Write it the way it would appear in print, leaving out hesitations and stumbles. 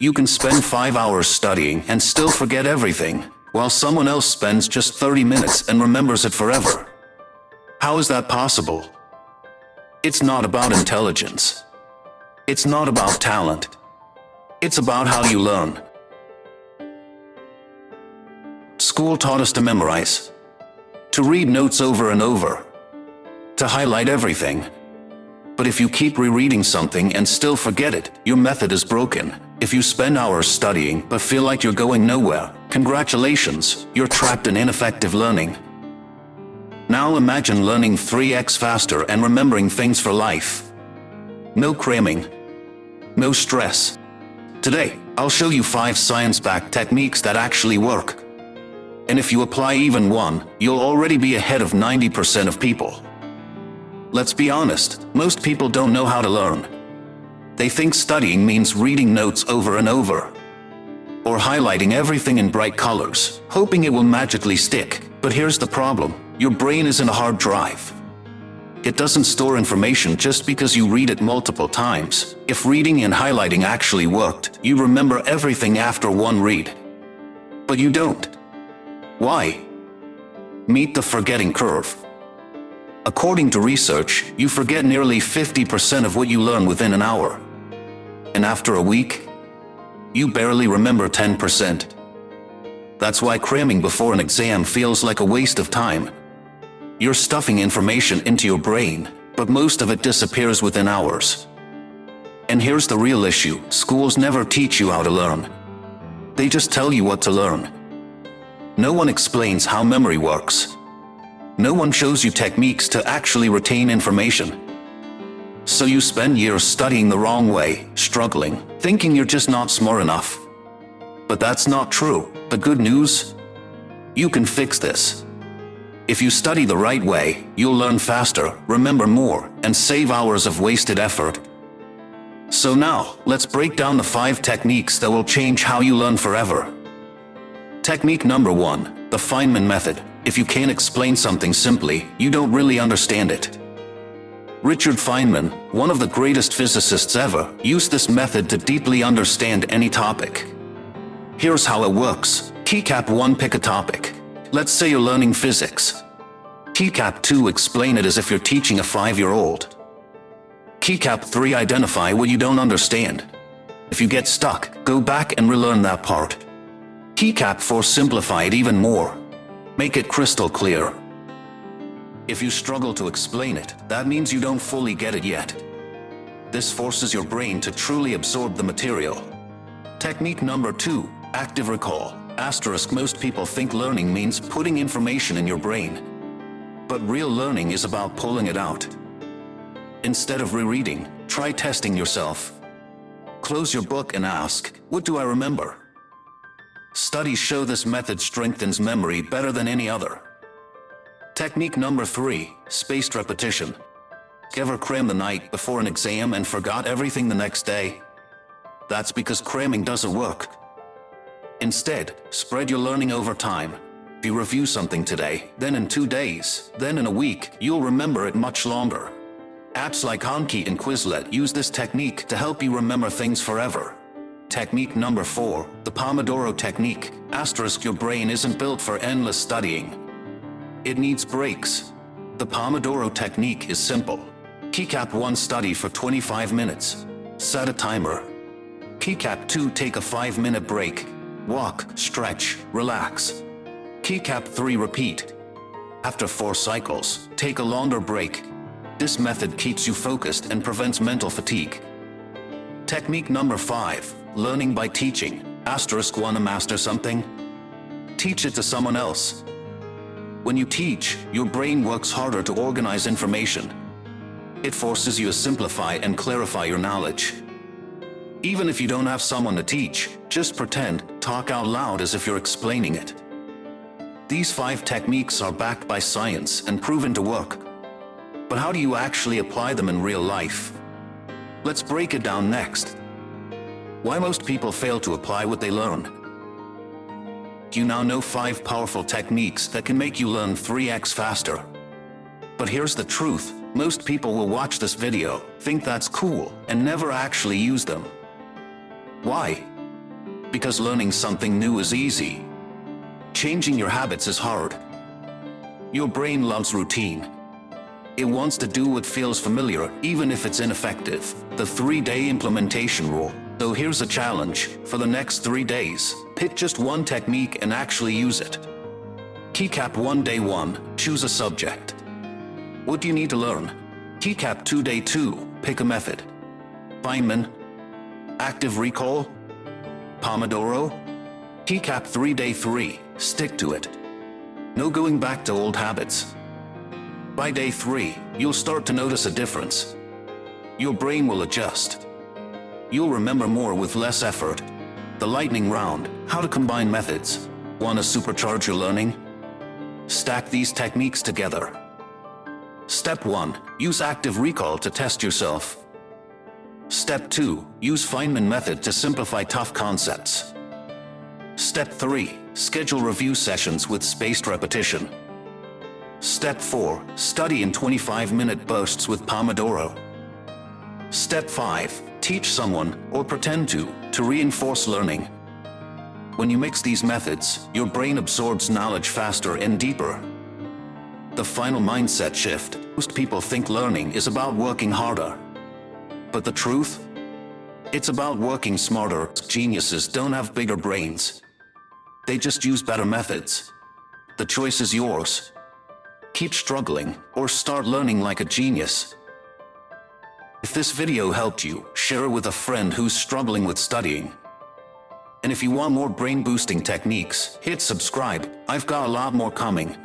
You can spend 5 hours studying and still forget everything, while someone else spends just 30 minutes and remembers it forever. How is that possible? It's not about intelligence. It's not about talent. It's about how you learn. School taught us to memorize, to read notes over and over, to highlight everything. But if you keep rereading something and still forget it, your method is broken. If you spend hours studying but feel like you're going nowhere, congratulations, you're trapped in ineffective learning. Now imagine learning 3x faster and remembering things for life. No cramming. No stress. Today, I'll show you 5 science-backed techniques that actually work. And if you apply even one, you'll already be ahead of 90% of people. Let's be honest, most people don't know how to learn. They think studying means reading notes over and over, or highlighting everything in bright colors, hoping it will magically stick. But here's the problem. Your brain isn't a hard drive. It doesn't store information just because you read it multiple times. If reading and highlighting actually worked, you remember everything after one read. But you don't. Why? Meet the forgetting curve. According to research, you forget nearly 50% of what you learn within an hour. And after a week, you barely remember 10%. That's why cramming before an exam feels like a waste of time. You're stuffing information into your brain, but most of it disappears within hours. And here's the real issue. Schools never teach you how to learn. They just tell you what to learn. No one explains how memory works. No one shows you techniques to actually retain information. So you spend years studying the wrong way, struggling, thinking you're just not smart enough. But that's not true. The good news? You can fix this. If you study the right way, you'll learn faster, remember more, and save hours of wasted effort. So now, let's break down the 5 techniques that will change how you learn forever. Technique number 1, the Feynman method. If you can't explain something simply, you don't really understand it. Richard Feynman, one of the greatest physicists ever, used this method to deeply understand any topic. Here's how it works. Keycap 1, pick a topic. Let's say you're learning physics. Keycap 2, explain it as if you're teaching a 5-year-old. Keycap 3, identify what you don't understand. If you get stuck, go back and relearn that part. Keycap 4, simplify it even more. Make it crystal clear. If you struggle to explain it, that means you don't fully get it yet. This forces your brain to truly absorb the material. Technique number 2, active recall. Asterisk, most people think learning means putting information in your brain. But real learning is about pulling it out. Instead of rereading, try testing yourself. Close your book and ask, what do I remember? Studies show this method strengthens memory better than any other. Technique number 3, spaced repetition. Ever cram the night before an exam and forgot everything the next day? That's because cramming doesn't work. Instead, spread your learning over time. If you review something today, then in 2 days, then in a week, you'll remember it much longer. Apps like Anki and Quizlet use this technique to help you remember things forever. Technique number 4, the Pomodoro technique. Asterisk, your brain isn't built for endless studying. It needs breaks. The Pomodoro technique is simple. Keycap 1, study for 25 minutes. Set a timer. Keycap 2, take a 5-minute break. Walk, stretch, relax. Keycap 3, repeat. After 4 cycles, take a longer break. This method keeps you focused and prevents mental fatigue. Technique number 5, learning by teaching. Asterisk, want to master something? Teach it to someone else. When you teach, your brain works harder to organize information. It forces you to simplify and clarify your knowledge. Even if you don't have someone to teach, just pretend, talk out loud as if you're explaining it. These 5 techniques are backed by science and proven to work. But how do you actually apply them in real life? Let's break it down next. Why most people fail to apply what they learn. You now know 5 powerful techniques that can make you learn 3x faster. But here's the truth, most people will watch this video, think that's cool, and never actually use them. Why? Because learning something new is easy. Changing your habits is hard. Your brain loves routine. It wants to do what feels familiar, even if it's ineffective. The 3-day implementation rule. So here's a challenge. For the next 3 days, pick just one technique and actually use it. TCAP 1 Day 1, choose a subject. What do you need to learn? TCAP 2 Day 2, pick a method. Feynman, active recall, Pomodoro. TCAP 3 Day 3, stick to it. No going back to old habits. By day 3, you'll start to notice a difference. Your brain will adjust. You'll remember more with less effort. The lightning round, how to combine methods. Want to supercharge your learning? Stack these techniques together. Step 1, use active recall to test yourself. Step 2, use Feynman method to simplify tough concepts. Step 3, schedule review sessions with spaced repetition. Step 4, study in 25-minute bursts with Pomodoro. Step 5, teach someone, or pretend to reinforce learning. When you mix these methods, your brain absorbs knowledge faster and deeper. The final mindset shift. Most people think learning is about working harder. But the truth? It's about working smarter. Geniuses don't have bigger brains. They just use better methods. The choice is yours. Keep struggling, or start learning like a genius. If this video helped you, share it with a friend who's struggling with studying. And if you want more brain-boosting techniques, hit subscribe. I've got a lot more coming.